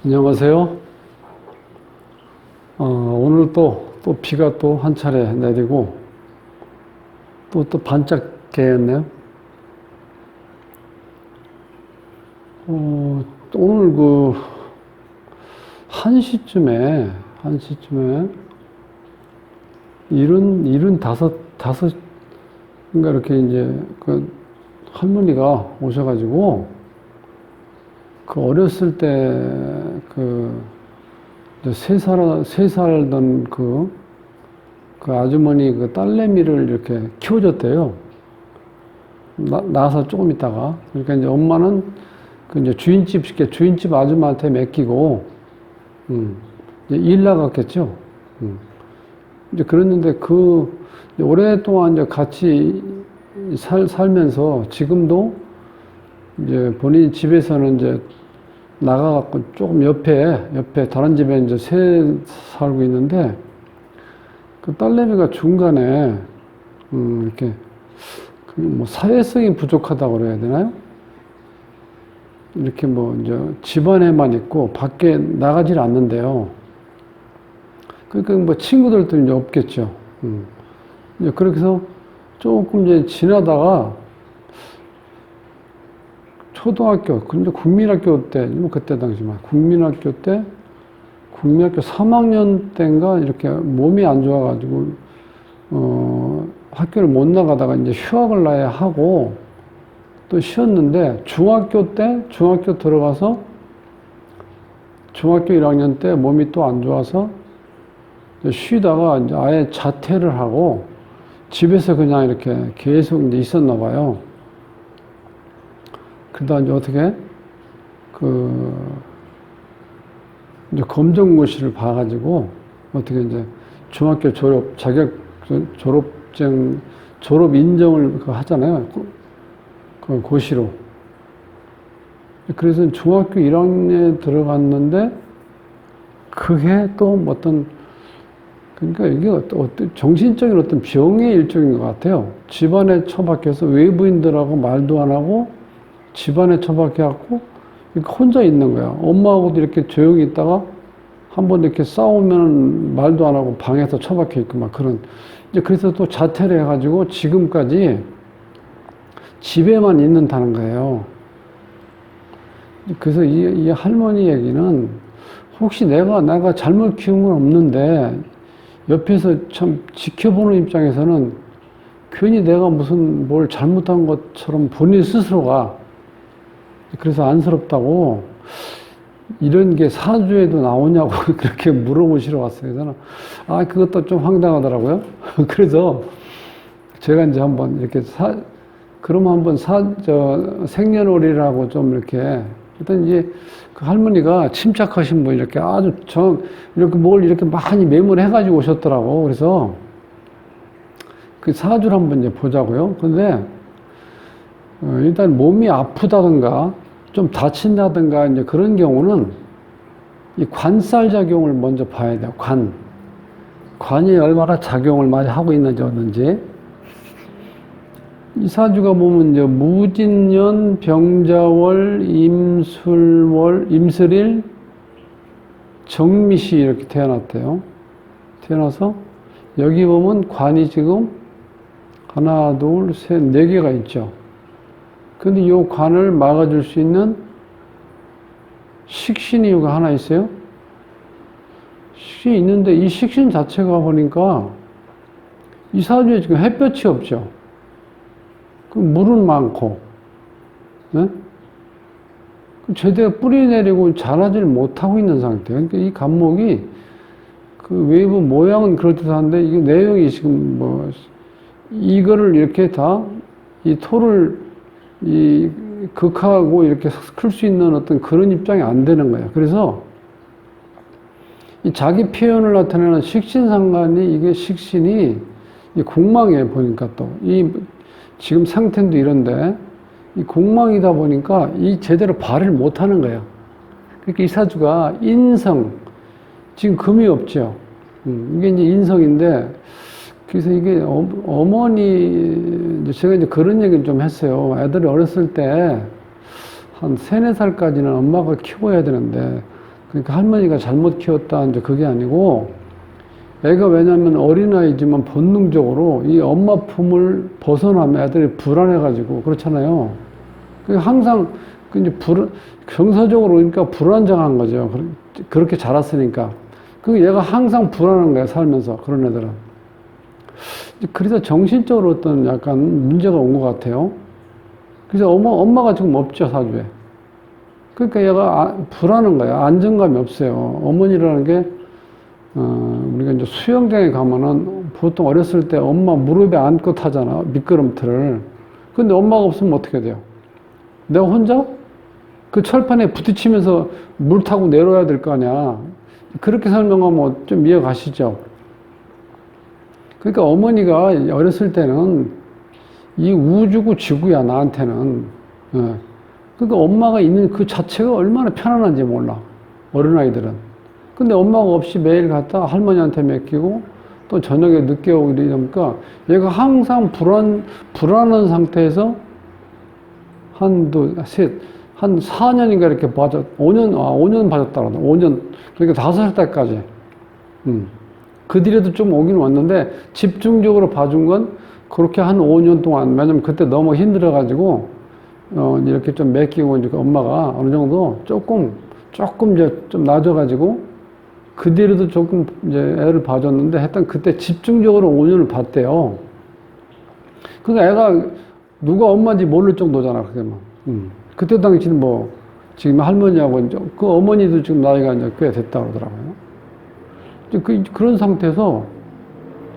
안녕하세요. 오늘 또 비가 또 한 차례 내리고 또 반짝 개였네요. 오늘 1시쯤에 다섯인가 이렇게 이제 할머니가 오셔가지고 어렸을 때 세 살던 아주머니 딸내미를 이렇게 키워줬대요. 나서 조금 있다가. 그러니까 이제 엄마는 이제 주인집 아줌마한테 맡기고, 이제 일 나갔겠죠. 이제 그랬는데 오랫동안 이제 같이 살면서 지금도 이제 본인 집에서는 이제 나가갖고 조금 옆에 다른 집에 이제 살고 있는데 딸내미가 중간에 이렇게 사회성이 부족하다고 그래야 되나요? 이렇게 이제 집안에만 있고 밖에 나가질 않는데요. 그러니까 친구들도 이제 없겠죠. 이제 그렇게 해서 조금 이제 지나다가 초등학교, 근데 국민학교 때, 그때 당시만, 국민학교 3학년 때인가 이렇게 몸이 안 좋아가지고, 학교를 못 나가다가 이제 휴학을 나야 하고 또 쉬었는데, 중학교 들어가서 중학교 1학년 때 몸이 또 안 좋아서 쉬다가 이제 아예 자퇴를 하고 집에서 그냥 이렇게 계속 이제 있었나 봐요. 그러다 이제 어떻게, 이제 검정고시를 봐가지고, 어떻게 이제 중학교 졸업 인정을 하잖아요. 고시로. 그래서 중학교 1학년에 들어갔는데, 그게 또 그러니까 이게 정신적인 어떤 병의 일종인 것 같아요. 집안에 처박혀서 외부인들하고 말도 안 하고, 집안에 처박혀갖고 혼자 있는 거야. 엄마하고도 이렇게 조용히 있다가 한번 이렇게 싸우면 말도 안 하고 방에서 처박혀 있고 이제 그래서 또 자퇴를 해가지고 지금까지 집에만 있는다는 거예요. 그래서 이 할머니 얘기는 혹시 내가 잘못 키운 건 없는데 옆에서 참 지켜보는 입장에서는 괜히 내가 무슨 뭘 잘못한 것처럼 본인 스스로가 그래서 안쓰럽다고 이런 게 사주에도 나오냐고 그렇게 물어보시러 왔어요. 저는 그것도 좀 황당하더라고요. 그래서 제가 이제 한번 이렇게 그러면 한번 생년월일하고 좀 이렇게 일단 이제 할머니가 침착하신 분 이렇게 이렇게 뭘 이렇게 많이 메모해가지고 오셨더라고. 그래서 사주를 한번 이제 보자고요. 근데 일단 몸이 아프다든가 좀 다친다든가 이제 그런 경우는 이 관살 작용을 먼저 봐야 돼요. 관이 얼마나 작용을 많이 하고 있는지 어떤지. 이 사주가 보면 이제 무진년, 병자월, 임술일, 정미시 이렇게 태어났대요. 태어나서 여기 보면 관이 지금 하나, 둘, 셋, 네 개가 있죠. 근데 이 관을 막아줄 수 있는 식신이 여기 하나 있어요. 식신이 있는데 이 식신 자체가 보니까 이 사주에 지금 햇볕이 없죠. 물은 많고, 네? 제대로 뿌리 내리고 자라질 못하고 있는 상태예요. 그러니까 이 간목이 외부 모양은 그렇듯 한데 이게 내용이 지금 이거를 이렇게 이 토를 극하고 이렇게 클 수 있는 어떤 그런 입장이 안 되는 거예요. 그래서 이 자기 표현을 나타내는 식신상관이 이게 식신이 공망이에요. 보니까 지금 상태도 이런데 이 공망이다 보니까 제대로 발을 못 하는 거예요. 그러니까 이 사주가 인성, 지금 금이 없죠. 이게 이제 인성인데 그래서 이게 어머니, 제가 이제 그런 얘기를 좀 했어요. 애들이 어렸을 때 한 3, 4살까지는 엄마가 키워야 되는데 그러니까 할머니가 잘못 키웠다, 이제 그게 아니고, 애가 왜냐면 어린아이지만 본능적으로 이 엄마 품을 벗어나면 애들이 불안해가지고, 그렇잖아요. 항상, 이제 정서적으로 그러니까 불안정한 거죠. 그렇게 자랐으니까. 얘가 항상 불안한 거야, 살면서. 그런 애들은. 그래서 정신적으로 어떤 약간 문제가 온 것 같아요. 그래서 엄마가 지금 없죠, 사주에. 그러니까 얘가 불안한 거야. 안정감이 없어요. 어머니라는 게, 우리가 이제 수영장에 가면은 보통 어렸을 때 엄마 무릎에 안고 타잖아. 미끄럼틀을. 근데 엄마가 없으면 어떻게 돼요? 내가 혼자 그 철판에 부딪히면서 물 타고 내려야 될 거 아니야. 그렇게 설명하면 좀 이해 가시죠? 그러니까 어머니가 어렸을 때는 이 우주고 지구야, 나한테는. 그러니까 엄마가 있는 그 자체가 얼마나 편안한지 몰라. 어린아이들은. 근데 엄마가 없이 매일 갔다 할머니한테 맡기고 또 저녁에 늦게 오고 이러니까 얘가 항상 불안한 상태에서 한 4년인가 이렇게 5년 봐줬다 그러나. 5년, 그러니까 5살 때까지. 그 뒤에도 좀 오긴 왔는데 집중적으로 봐준 건 그렇게 한 5년 동안, 왜냐면 그때 너무 힘들어가지고, 이렇게 좀 맡기고 이제 엄마가 어느 정도 조금 이제 좀 나아져가지고 그 뒤에도 조금 이제 애를 봐줬는데 하여튼 그때 집중적으로 5년을 봤대요. 그러니까 애가 누가 엄마인지 모를 정도잖아, 그게 막. 그때 당시는 뭐, 지금 할머니하고 이제 그 어머니도 지금 나이가 이제 꽤 됐다 그러더라고요. 그런 상태에서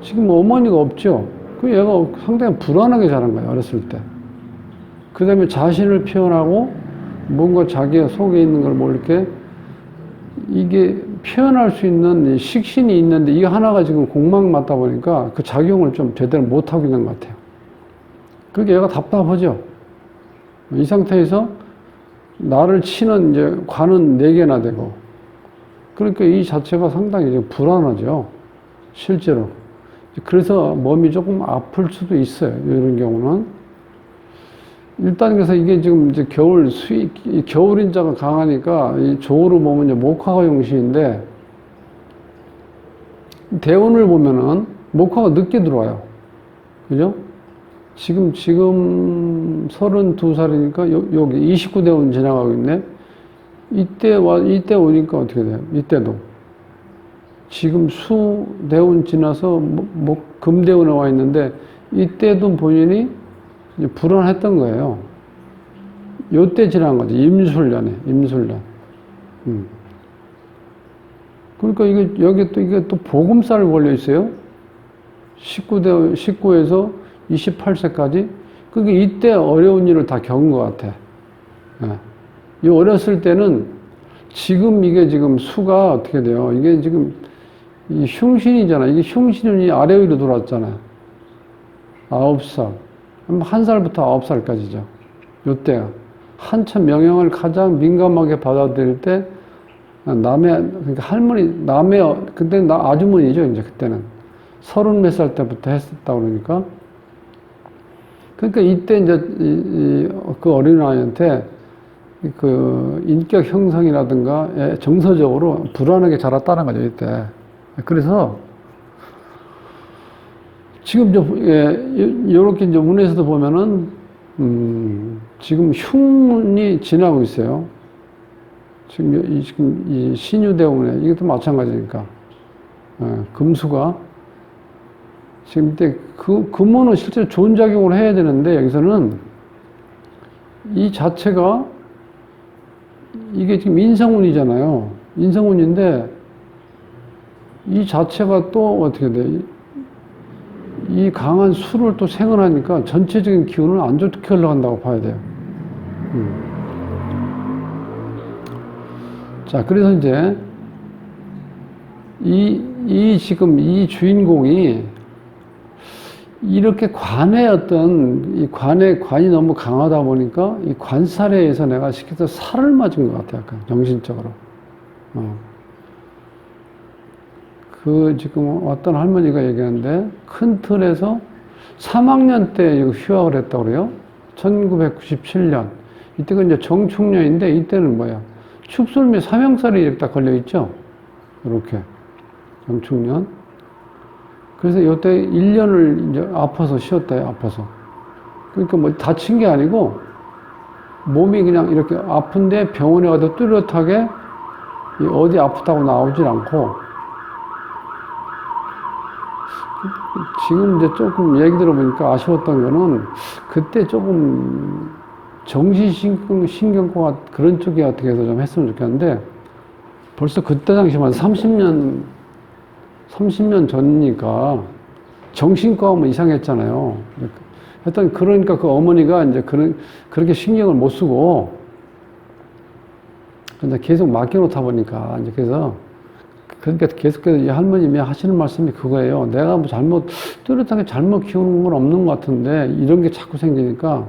지금 어머니가 없죠. 그 얘가 상당히 불안하게 자란 거예요, 어렸을 때. 그 다음에 자신을 표현하고 뭔가 자기 속에 있는 걸 뭐 이렇게 이게 표현할 수 있는 식신이 있는데 이게 하나가 지금 공망 맞다 보니까 그 작용을 좀 제대로 못하고 있는 것 같아요. 그게 얘가 답답하죠. 이 상태에서 나를 치는 이제 관은 4개나 되고, 그러니까 이 자체가 상당히 이제 불안하죠. 실제로. 그래서 몸이 조금 아플 수도 있어요. 이런 경우는. 일단 그래서 이게 지금 이제 겨울인자가 강하니까 이 조우로 보면 이제 목화가 용신인데, 대운을 보면은 목화가 늦게 들어와요. 그죠? 지금 32살이니까 여기 29대운 지나가고 있네. 이때 오니까 어떻게 돼요? 이때도. 지금 수대운 지나서 금대운에 와 있는데, 이때도 본인이 이제 불안했던 거예요. 요때 지난 거지. 임술년에, 임술년. 그러니까 이게 또 보금살 걸려 있어요. 19에서 28세까지. 그게 이때 어려운 일을 다 겪은 것 같아. 이 어렸을 때는 지금 이게 지금 수가 어떻게 돼요? 이게 지금 이 흉신이잖아. 이게 흉신이 아래 위로 돌았잖아요. 9살. 1살부터 9살까지죠. 요때가. 한참 명령을 가장 민감하게 받아들일 때, 그러니까 그때는 아주머니죠, 이제 그때는. 30몇 살 때부터 했었다 그러니까. 그러니까 이때 이제 그 어린아이한테 그 인격 형성이라든가 정서적으로 불안하게 자랐다는 거죠, 이때. 그래서 지금 요렇게 이제 운에서도 보면은, 지금 흉이 지나고 있어요. 지금 이 신유대운에, 이것도 마찬가지니까. 금수가. 지금 이때 금운은 실제로 좋은 작용을 해야 되는데, 여기서는 이 자체가 이게 지금 인성운이잖아요. 인성운인데, 이 자체가 또 어떻게 돼? 이 강한 수를 또 생언하니까 전체적인 기운을 안 좋게 흘러간다고 봐야 돼요. 자, 그래서 이제 지금 이 주인공이 이렇게 관이 너무 강하다 보니까 이 관살에 의해서 내가 시켜서 살을 맞은 것 같아요. 약간 정신적으로. 지금 어떤 할머니가 얘기하는데, 큰 틀에서 3학년 때 휴학을 했다고 그래요. 1997년. 이때가 이제 정축년인데, 이때는 뭐야? 축술 및 사명살이 이렇게 딱 걸려있죠. 이렇게. 경축년. 그래서 요때 1년을 이제 아파서 쉬었대요, 아파서. 그러니까 뭐 다친 게 아니고, 몸이 그냥 이렇게 아픈데 병원에 가도 뚜렷하게 어디 아프다고 나오질 않고, 지금 이제 조금 얘기 들어보니까 아쉬웠던 거는, 그때 조금 정신신경과 그런 쪽에 어떻게 해서 좀 했으면 좋겠는데, 벌써 그때 당시만 30년 전이니까 정신과 하면 이상했잖아요. 하여튼 그러니까 그 어머니가 이제 그렇게 신경을 못 쓰고, 근데 계속 맡겨놓다 보니까 이제 그래서 그러니까 계속해서 이 할머님이 하시는 말씀이 그거예요. 내가 뭐 뚜렷하게 잘못 키우는 건 없는 것 같은데 이런 게 자꾸 생기니까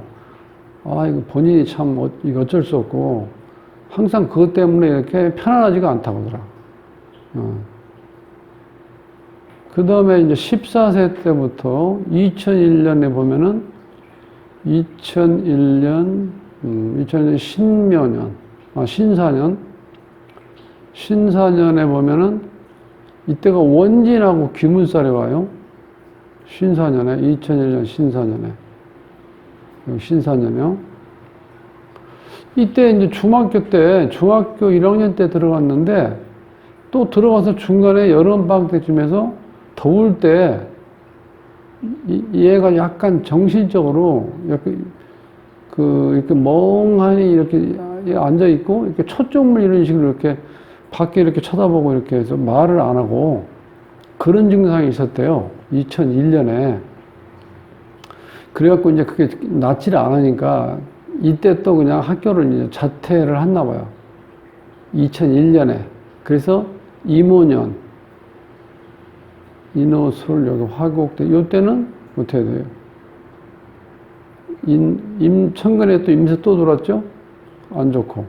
이거 본인이 참 이거 어쩔 수 없고 항상 그것 때문에 이렇게 편안하지가 않다고 하더라. 그 다음에 이제 14세 때부터 2001년에 보면은 2001년 신사년에 보면은 이때가 원진하고 귀문살이 와요. 신사년에, 2001년 신사년에. 신사년이요. 이때 이제 중학교 1학년 때 들어갔는데 또 들어가서 중간에 여름방학 때쯤에서 더울 때 얘가 약간 정신적으로 이렇게 멍하니 이렇게 앉아있고 이렇게 초점을 이런 식으로 이렇게 밖에 이렇게 쳐다보고 이렇게 해서 말을 안 하고 그런 증상이 있었대요. 2001년에. 그래갖고 이제 그게 낫지를 않으니까 이때 또 그냥 학교를 이제 자퇴를 했나 봐요. 2001년에. 그래서 이모년, 인호술, 여기 화곡대, 요때는 어떻게 돼요? 천간에 또 임수 또 들어왔죠? 안 좋고.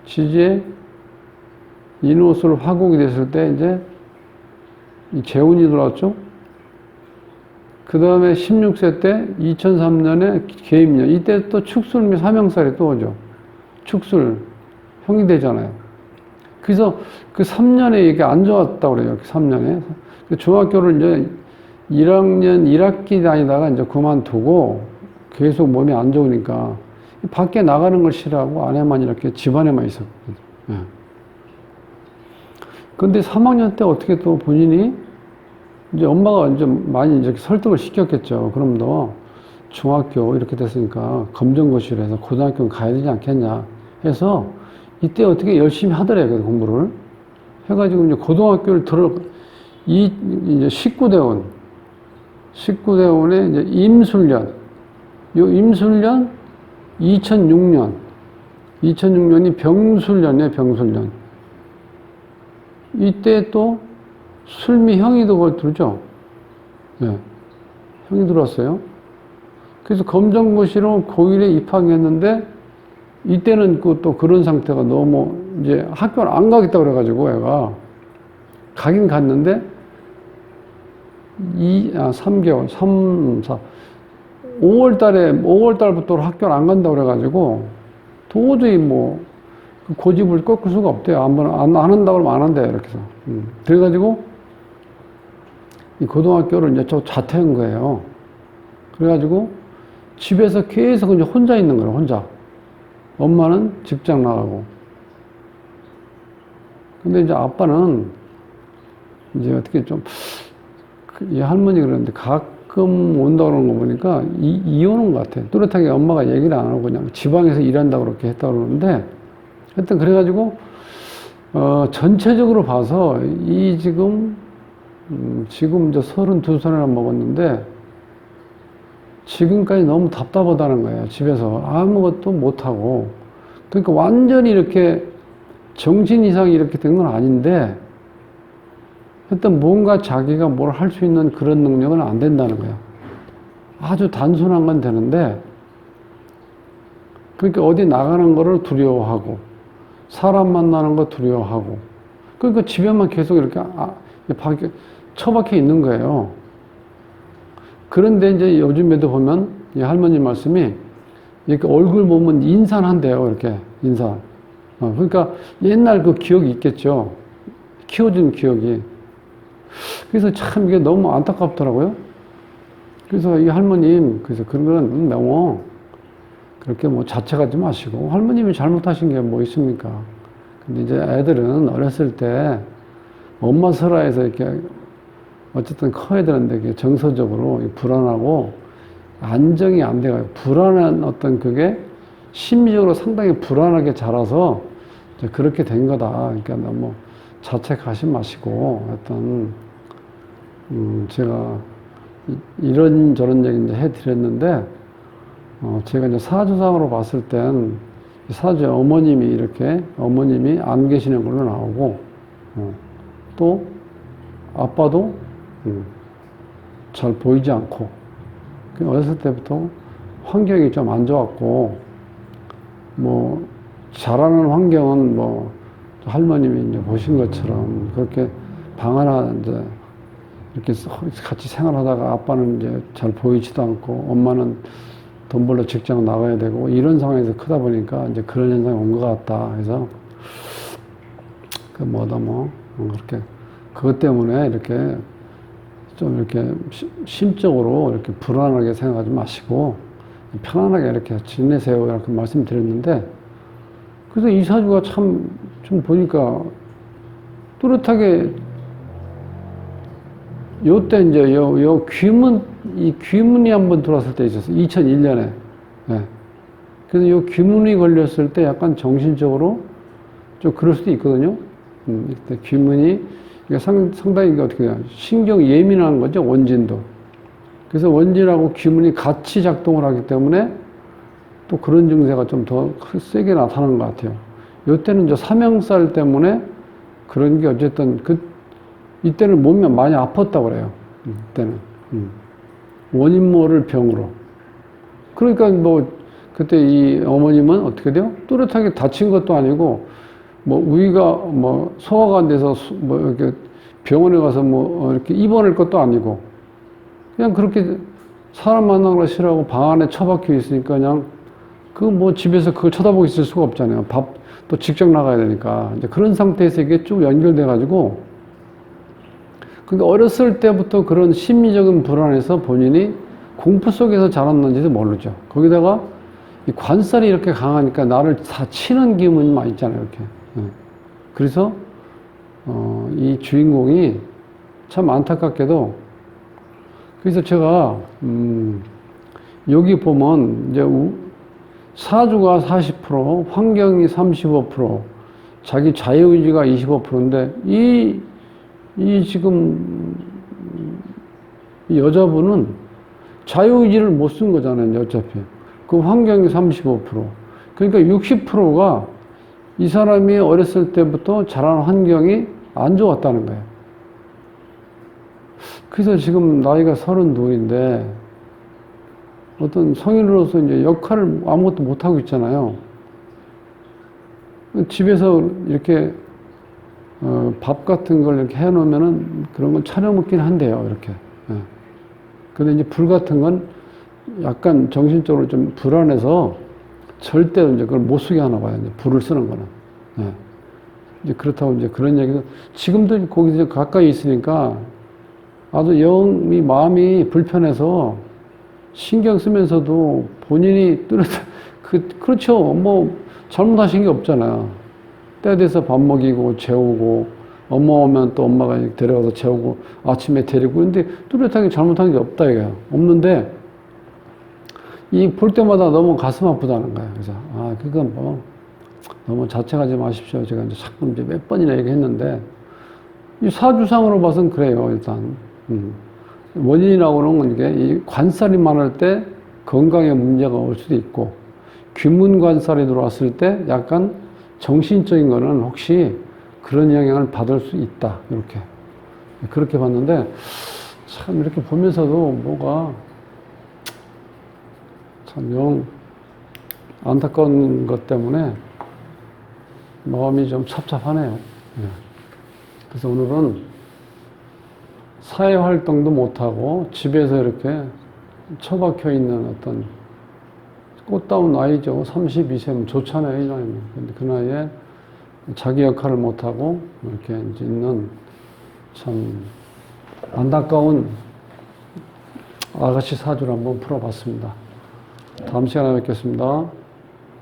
지지에 인호술 화곡이 됐을 때 이제 이 재운이 들어왔죠? 그 다음에 16세 때 2003년에 계입년. 이때 또 축술 및 사명살이 또 오죠. 축술, 형이 되잖아요. 그래서 그 3년에 이게 안 좋았다고 그래요. 3년에. 중학교를 이제 1학년 1학기 다니다가 이제 그만두고 계속 몸이 안 좋으니까 밖에 나가는 걸 싫어하고 안에만 이렇게 집안에만 있었거든요. 예. 근데 3학년 때 어떻게 또 본인이 이제 엄마가 이제 많이 이제 설득을 시켰겠죠. 그럼 너 중학교 이렇게 됐으니까 검정고시를 해서 고등학교 가야 되지 않겠냐 해서 이때 어떻게 열심히 하더래요. 공부를 해가지고 이제 고등학교를 이제 19대원에 이제 임술년, 요 임술년 2006년이 병술년이에요. 병술년. 이때 또 술미 형이도 그걸 들죠. 네. 형이 들어왔어요. 그래서 검정고시로 고1에 입학했는데 이때는 또 그런 상태가 너무 이제 학교를 안 가겠다고 그래가지고 애가 가긴 갔는데 3개월, 5월 달부터 학교를 안 간다고 그래가지고 도저히 뭐 고집을 꺾을 수가 없대요. 안 한다고 그러면 안 한대요. 이렇게 해서. 그래가지고 이 고등학교를 이제 저 자퇴한 거예요. 그래가지고 집에서 계속 이제 혼자 있는 거예요. 혼자. 엄마는 직장 나가고. 근데 이제 아빠는 이제 어떻게 이 할머니 그러는데 가끔 온다고 그러는 거 보니까 이혼한 것 같아요. 뚜렷하게 엄마가 얘기를 안 하고 그냥 지방에서 일한다고 그렇게 했다고 그러는데 하여튼 그래가지고 전체적으로 봐서 지금 이제 32살이나 먹었는데 지금까지 너무 답답하다는 거예요. 집에서 아무것도 못하고. 그러니까 완전히 이렇게 정신 이상이 이렇게 된 건 아닌데 하여튼 뭔가 자기가 뭘 할 수 있는 그런 능력은 안 된다는 거예요. 아주 단순한 건 되는데 그러니까 어디 나가는 거를 두려워하고 사람 만나는 거 두려워하고 그러니까 집에만 계속 이렇게 처박혀 있는 거예요. 그런데 이제 요즘에도 보면 이 할머니 말씀이 이렇게 얼굴 보면 인산한대요. 이렇게 인산. 그러니까 옛날 그 기억이 있겠죠. 키워준 기억이. 그래서 참 이게 너무 안타깝더라고요. 그래서 이 할머님, 그래서 그런 거는 너무 그렇게 뭐 자책하지 마시고, 할머님이 잘못하신 게 뭐 있습니까? 근데 이제 애들은 어렸을 때 엄마 설화에서 이렇게 어쨌든 커야 되는데, 이게 정서적으로 불안하고 안정이 안 돼가지고, 불안한 어떤 그게 심리적으로 상당히 불안하게 자라서 이제 그렇게 된 거다. 그러니까 너무 자책하지 마시고, 어떤, 제가 이런저런 얘기 이제 해드렸는데, 제가 이제 사주상으로 봤을 땐 사주에 어머님이 이렇게, 어머님이 안 계시는 걸로 나오고, 또 아빠도 잘 보이지 않고, 어렸을 때부터 환경이 좀 안 좋았고, 뭐, 자라는 환경은 뭐, 할머님이 이제 보신 것처럼 그렇게 방 하나 이제 이렇게 같이 생활하다가 아빠는 이제 잘 보이지도 않고 엄마는 돈 벌러 직장 나가야 되고 이런 상황에서 크다 보니까 이제 그런 현상이 온 것 같다. 그래서 그렇게 그것 때문에 이렇게 좀 이렇게 심적으로 이렇게 불안하게 생각하지 마시고 편안하게 이렇게 지내세요. 이렇게 말씀드렸는데, 그래서 이 사주가 참 좀 보니까 뚜렷하게 요때 이제 요 귀문, 이 귀문이 한번 들어왔을 때 있었어요. 2001년에. 네. 그래서 요 귀문이 걸렸을 때 약간 정신적으로 좀 그럴 수도 있거든요. 이때 귀문이, 이게 상당히 어떻게 해요? 신경 예민한 거죠, 원진도. 그래서 원진하고 귀문이 같이 작동을 하기 때문에 또 그런 증세가 좀 더 세게 나타나는 것 같아요. 요때는 이제 삼형살 때문에 그런 게 어쨌든 이때는 몸이 많이 아팠다고 그래요. 이때는. 원인 모를 병으로. 그러니까 뭐, 그때 이 어머님은 어떻게 돼요? 뚜렷하게 다친 것도 아니고, 뭐, 우위가, 뭐, 소화가 안 돼서, 뭐, 이렇게 병원에 가서 뭐, 이렇게 입원할 것도 아니고, 그냥 그렇게 사람 만나는 걸 싫어하고 방 안에 처박혀 있으니까 그냥, 뭐, 집에서 그걸 쳐다보고 있을 수가 없잖아요. 또 직장 나가야 되니까. 이제 그런 상태에서 이게 쭉 연결돼가지고, 그러니까 어렸을 때부터 그런 심리적인 불안에서 본인이 공포 속에서 자랐는지도 모르죠. 거기다가 이 관살이 이렇게 강하니까 나를 다 치는 기분이 많이 있잖아요, 이렇게. 그래서, 이 주인공이 참 안타깝게도, 그래서 제가, 여기 보면, 이제 사주가 40%, 환경이 35%, 자기 자유의지가 25%인데, 이 지금, 이 여자분은 자유의지를 못 쓴 거잖아요, 어차피. 그 환경이 35%. 그러니까 60%가 이 사람이 어렸을 때부터 자란 환경이 안 좋았다는 거예요. 그래서 지금 나이가 32인데, 어떤 성인으로서 이제 역할을 아무것도 못하고 있잖아요. 집에서 이렇게, 밥 같은 걸 이렇게 해놓으면은 그런 건 차려 먹긴 한대요, 이렇게. 예. 근데 이제 불 같은 건 약간 정신적으로 좀 불안해서 절대로 이제 그걸 못 쓰게 하나 봐요, 이제 불을 쓰는 거는. 예. 이제 그렇다고 이제 그런 얘기도, 지금도 거기서 가까이 있으니까 아주 영이 마음이 불편해서 신경 쓰면서도 본인이 그렇죠. 뭐, 잘못하신 게 없잖아요. 때 돼서 밥 먹이고, 재우고, 엄마 오면 또 엄마가 데려가서 재우고, 아침에 데리고, 근데 뚜렷하게 잘못한 게 없다, 이거야. 없는데, 볼 때마다 너무 가슴 아프다는 거야. 그래서, 그건 뭐, 너무 자책하지 마십시오. 제가 이제 자꾸 이제 몇 번이나 얘기했는데, 이 사주상으로 봐서는 그래요, 일단. 원인이 나오는 건 이게 이 관살이 많을 때 건강에 문제가 올 수도 있고, 귀문 관살이 들어왔을 때 약간 정신적인 거는 혹시 그런 영향을 받을 수 있다. 이렇게. 그렇게 봤는데, 참 이렇게 보면서도 뭐가 참 영 안타까운 것 때문에 마음이 좀 찹찹하네요. 그래서 오늘은 사회활동도 못하고 집에서 이렇게 처박혀 있는 어떤 꽃다운 나이죠. 32세면 좋잖아요, 이 나이면. 근데 그 나이에 자기 역할을 못하고 이렇게 있는 참 안타까운 아가씨 사주를 한번 풀어봤습니다. 다음 시간에 뵙겠습니다.